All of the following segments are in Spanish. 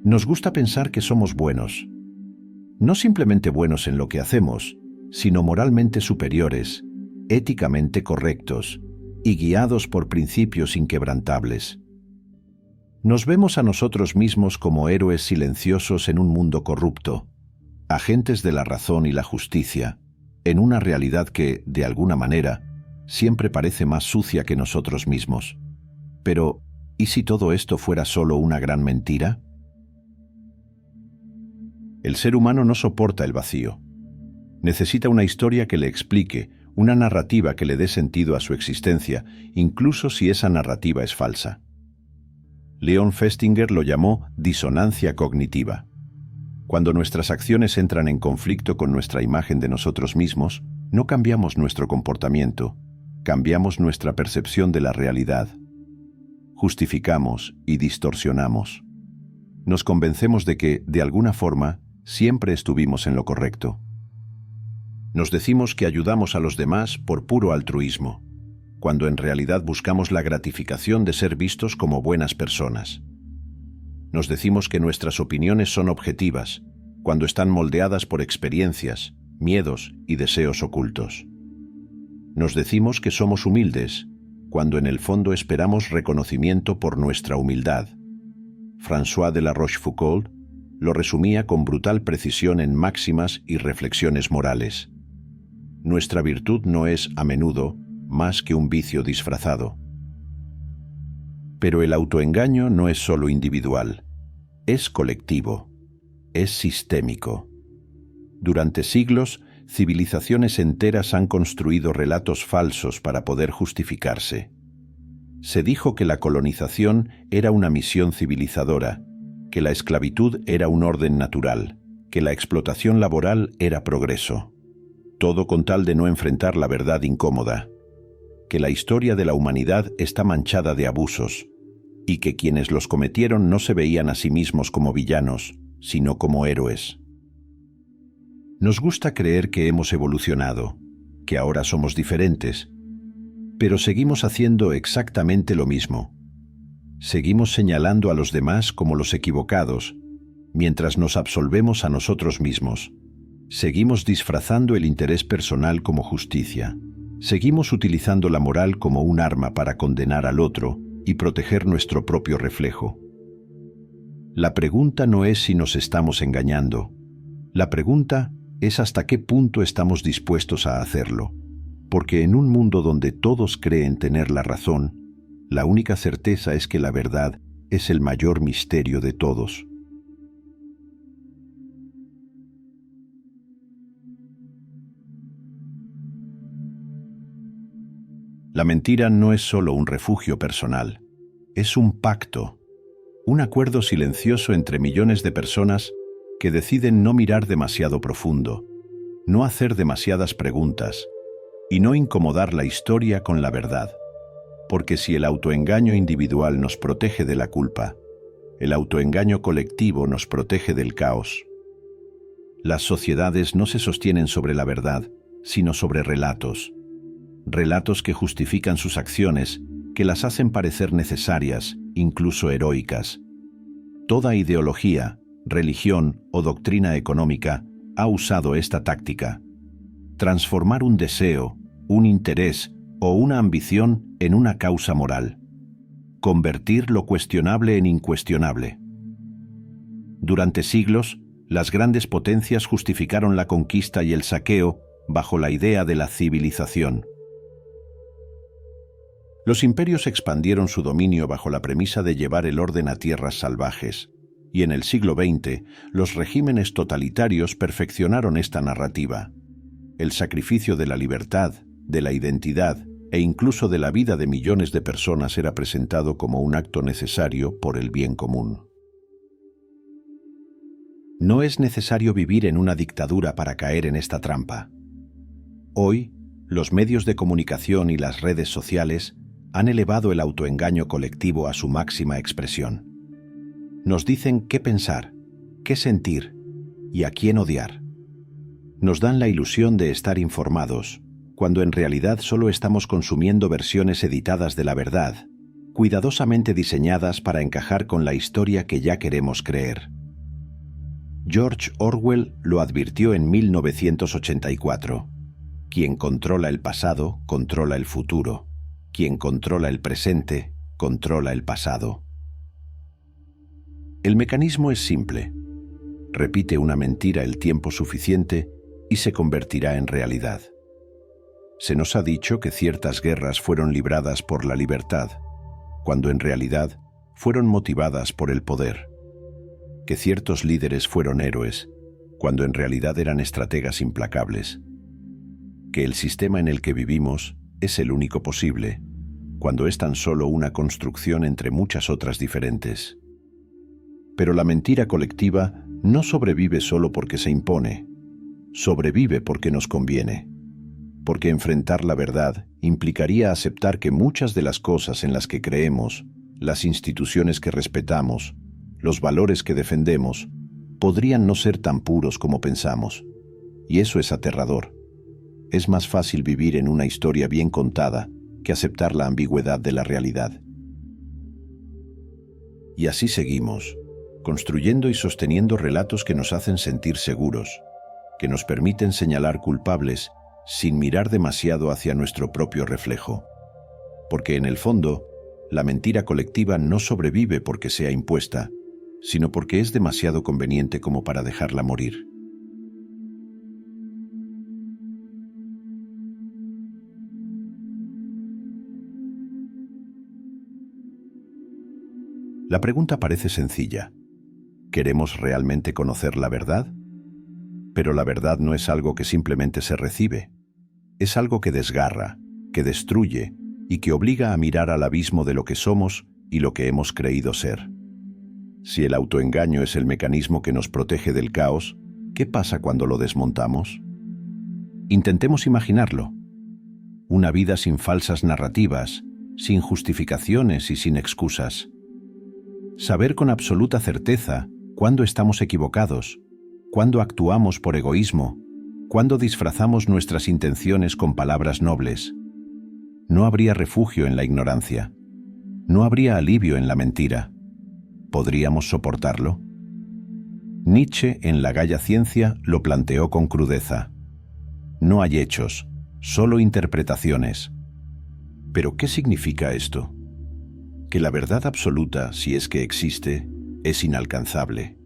Nos gusta pensar que somos buenos. No simplemente buenos en lo que hacemos, sino moralmente superiores, éticamente correctos y guiados por principios inquebrantables. Nos vemos a nosotros mismos como héroes silenciosos en un mundo corrupto, agentes de la razón y la justicia, en una realidad que, de alguna manera, siempre parece más sucia que nosotros mismos. Pero, ¿y si todo esto fuera solo una gran mentira? El ser humano no soporta el vacío. Necesita una historia que le explique, una narrativa que le dé sentido a su existencia, incluso si esa narrativa es falsa. Leon Festinger lo llamó disonancia cognitiva. Cuando nuestras acciones entran en conflicto con nuestra imagen de nosotros mismos, no cambiamos nuestro comportamiento, cambiamos nuestra percepción de la realidad. Justificamos y distorsionamos. Nos convencemos de que, de alguna forma, siempre estuvimos en lo correcto. Nos decimos que ayudamos a los demás por puro altruismo, cuando en realidad buscamos la gratificación de ser vistos como buenas personas. Nos decimos que nuestras opiniones son objetivas, cuando están moldeadas por experiencias, miedos y deseos ocultos. Nos decimos que somos humildes, cuando en el fondo esperamos reconocimiento por nuestra humildad. François de la Rochefoucauld lo resumía con brutal precisión en máximas y reflexiones morales. Nuestra virtud no es, a menudo, más que un vicio disfrazado. Pero el autoengaño no es solo individual, es colectivo, es sistémico. Durante siglos, civilizaciones enteras han construido relatos falsos para poder justificarse. Se dijo que la colonización era una misión civilizadora, que la esclavitud era un orden natural, que la explotación laboral era progreso. Todo con tal de no enfrentar la verdad incómoda, que la historia de la humanidad está manchada de abusos, y que quienes los cometieron no se veían a sí mismos como villanos, sino como héroes. Nos gusta creer que hemos evolucionado, que ahora somos diferentes, pero seguimos haciendo exactamente lo mismo. Seguimos señalando a los demás como los equivocados, mientras nos absolvemos a nosotros mismos. Seguimos disfrazando el interés personal como justicia. Seguimos utilizando la moral como un arma para condenar al otro y proteger nuestro propio reflejo. La pregunta no es si nos estamos engañando. La pregunta es hasta qué punto estamos dispuestos a hacerlo. Porque en un mundo donde todos creen tener la razón, la única certeza es que la verdad es el mayor misterio de todos. La mentira no es solo un refugio personal, es un pacto, un acuerdo silencioso entre millones de personas que deciden no mirar demasiado profundo, no hacer demasiadas preguntas y no incomodar la historia con la verdad. Porque si el autoengaño individual nos protege de la culpa, el autoengaño colectivo nos protege del caos. Las sociedades no se sostienen sobre la verdad, sino sobre relatos. Relatos que justifican sus acciones, que las hacen parecer necesarias, incluso heroicas. Toda ideología, religión o doctrina económica ha usado esta táctica. Transformar un deseo, un interés o una ambición en una causa moral. Convertir lo cuestionable en incuestionable. Durante siglos, las grandes potencias justificaron la conquista y el saqueo bajo la idea de la civilización. Los imperios expandieron su dominio bajo la premisa de llevar el orden a tierras salvajes, y en el siglo XX, los regímenes totalitarios perfeccionaron esta narrativa. El sacrificio de la libertad, de la identidad e incluso de la vida de millones de personas era presentado como un acto necesario por el bien común. No es necesario vivir en una dictadura para caer en esta trampa. Hoy, los medios de comunicación y las redes sociales han elevado el autoengaño colectivo a su máxima expresión. Nos dicen qué pensar, qué sentir y a quién odiar. Nos dan la ilusión de estar informados, cuando en realidad solo estamos consumiendo versiones editadas de la verdad, cuidadosamente diseñadas para encajar con la historia que ya queremos creer. George Orwell lo advirtió en 1984. Quien controla el pasado, controla el futuro. Quien controla el presente, controla el pasado. El mecanismo es simple. Repite una mentira el tiempo suficiente y se convertirá en realidad. Se nos ha dicho que ciertas guerras fueron libradas por la libertad, cuando en realidad fueron motivadas por el poder. Que ciertos líderes fueron héroes, cuando en realidad eran estrategas implacables. Que el sistema en el que vivimos es el único posible, cuando es tan solo una construcción entre muchas otras diferentes. Pero la mentira colectiva no sobrevive solo porque se impone, sobrevive porque nos conviene. Porque enfrentar la verdad implicaría aceptar que muchas de las cosas en las que creemos, las instituciones que respetamos, los valores que defendemos, podrían no ser tan puros como pensamos. Y eso es aterrador. Es más fácil vivir en una historia bien contada que aceptar la ambigüedad de la realidad. Y así seguimos, construyendo y sosteniendo relatos que nos hacen sentir seguros, que nos permiten señalar culpables sin mirar demasiado hacia nuestro propio reflejo. Porque en el fondo, la mentira colectiva no sobrevive porque sea impuesta, sino porque es demasiado conveniente como para dejarla morir. La pregunta parece sencilla. ¿Queremos realmente conocer la verdad? Pero la verdad no es algo que simplemente se recibe. Es algo que desgarra, que destruye y que obliga a mirar al abismo de lo que somos y lo que hemos creído ser. Si el autoengaño es el mecanismo que nos protege del caos, ¿qué pasa cuando lo desmontamos? Intentemos imaginarlo. Una vida sin falsas narrativas, sin justificaciones y sin excusas. Saber con absoluta certeza cuándo estamos equivocados, cuándo actuamos por egoísmo, cuándo disfrazamos nuestras intenciones con palabras nobles. No habría refugio en la ignorancia. No habría alivio en la mentira. ¿Podríamos soportarlo? Nietzsche, en La Gaia Ciencia, lo planteó con crudeza. No hay hechos, solo interpretaciones. ¿Pero qué significa esto? Que la verdad absoluta, si es que existe, es inalcanzable.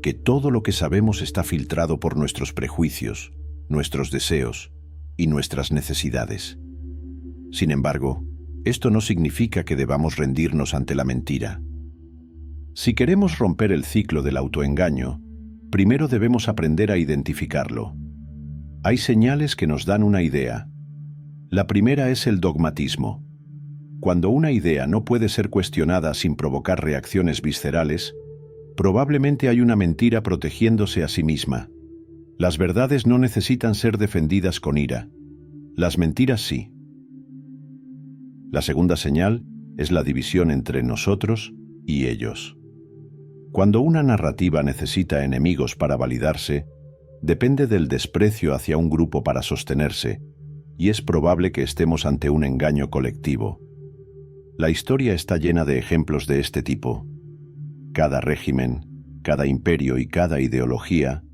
Que todo lo que sabemos está filtrado por nuestros prejuicios, nuestros deseos y nuestras necesidades. Sin embargo, esto no significa que debamos rendirnos ante la mentira. Si queremos romper el ciclo del autoengaño, primero debemos aprender a identificarlo. Hay señales que nos dan una idea. La primera es el dogmatismo. Cuando una idea no puede ser cuestionada sin provocar reacciones viscerales, probablemente hay una mentira protegiéndose a sí misma. Las verdades no necesitan ser defendidas con ira. Las mentiras sí. La segunda señal es la división entre nosotros y ellos. Cuando una narrativa necesita enemigos para validarse, depende del desprecio hacia un grupo para sostenerse, y es probable que estemos ante un engaño colectivo. La historia está llena de ejemplos de este tipo. Cada régimen, cada imperio y cada ideología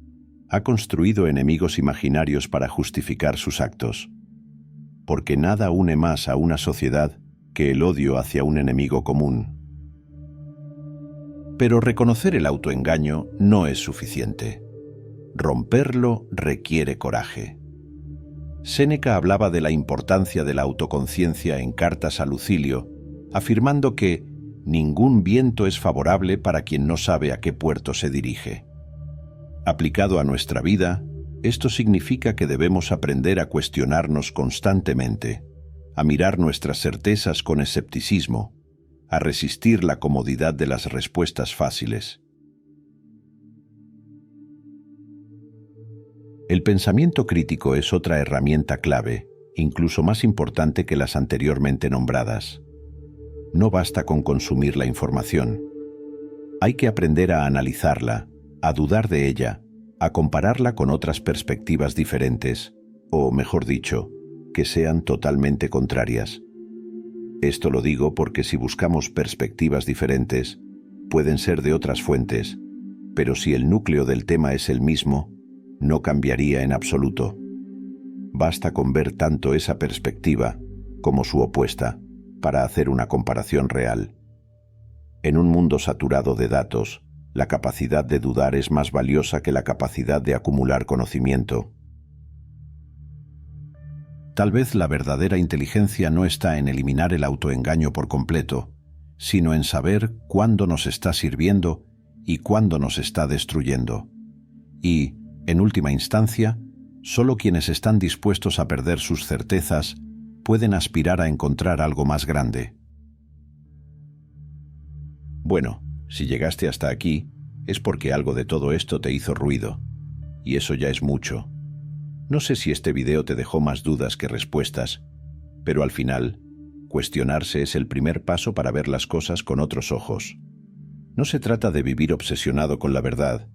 ha construido enemigos imaginarios para justificar sus actos. Porque nada une más a una sociedad que el odio hacia un enemigo común. Pero reconocer el autoengaño no es suficiente. Romperlo requiere coraje. Séneca hablaba de la importancia de la autoconciencia en Cartas a Lucilio, afirmando que ningún viento es favorable para quien no sabe a qué puerto se dirige. Aplicado a nuestra vida, esto significa que debemos aprender a cuestionarnos constantemente, a mirar nuestras certezas con escepticismo, a resistir la comodidad de las respuestas fáciles. El pensamiento crítico es otra herramienta clave, incluso más importante que las anteriormente nombradas. No basta con consumir la información. Hay que aprender a analizarla, a dudar de ella, a compararla con otras perspectivas diferentes, o, mejor dicho, que sean totalmente contrarias. Esto lo digo porque si buscamos perspectivas diferentes, pueden ser de otras fuentes, Pero si el núcleo del tema es el mismo, no cambiaría en absoluto. Basta con ver tanto esa perspectiva como su opuesta para hacer una comparación real. En un mundo saturado de datos, la capacidad de dudar es más valiosa que la capacidad de acumular conocimiento. Tal vez la verdadera inteligencia no está en eliminar el autoengaño por completo, sino en saber cuándo nos está sirviendo y cuándo nos está destruyendo. Y, en última instancia, solo quienes están dispuestos a perder sus certezas pueden aspirar a encontrar algo más grande. Bueno, si llegaste hasta aquí, es porque algo de todo esto te hizo ruido, y eso ya es mucho. No sé si este video te dejó más dudas que respuestas, pero al final, cuestionarse es el primer paso para ver las cosas con otros ojos. No se trata de vivir obsesionado con la verdad,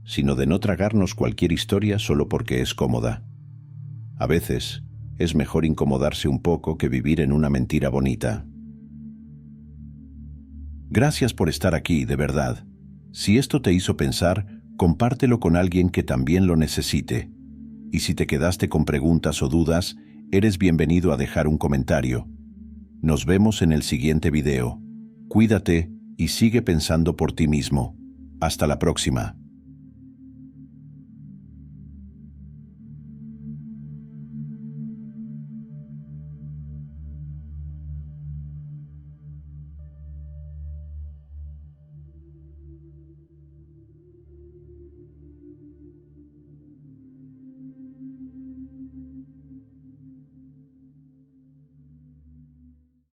sino de no tragarnos cualquier historia solo porque es cómoda. A veces, es mejor incomodarse un poco que vivir en una mentira bonita. Gracias por estar aquí, de verdad. Si esto te hizo pensar, compártelo con alguien que también lo necesite. Y si te quedaste con preguntas o dudas, eres bienvenido a dejar un comentario. Nos vemos en el siguiente video. Cuídate y sigue pensando por ti mismo. Hasta la próxima.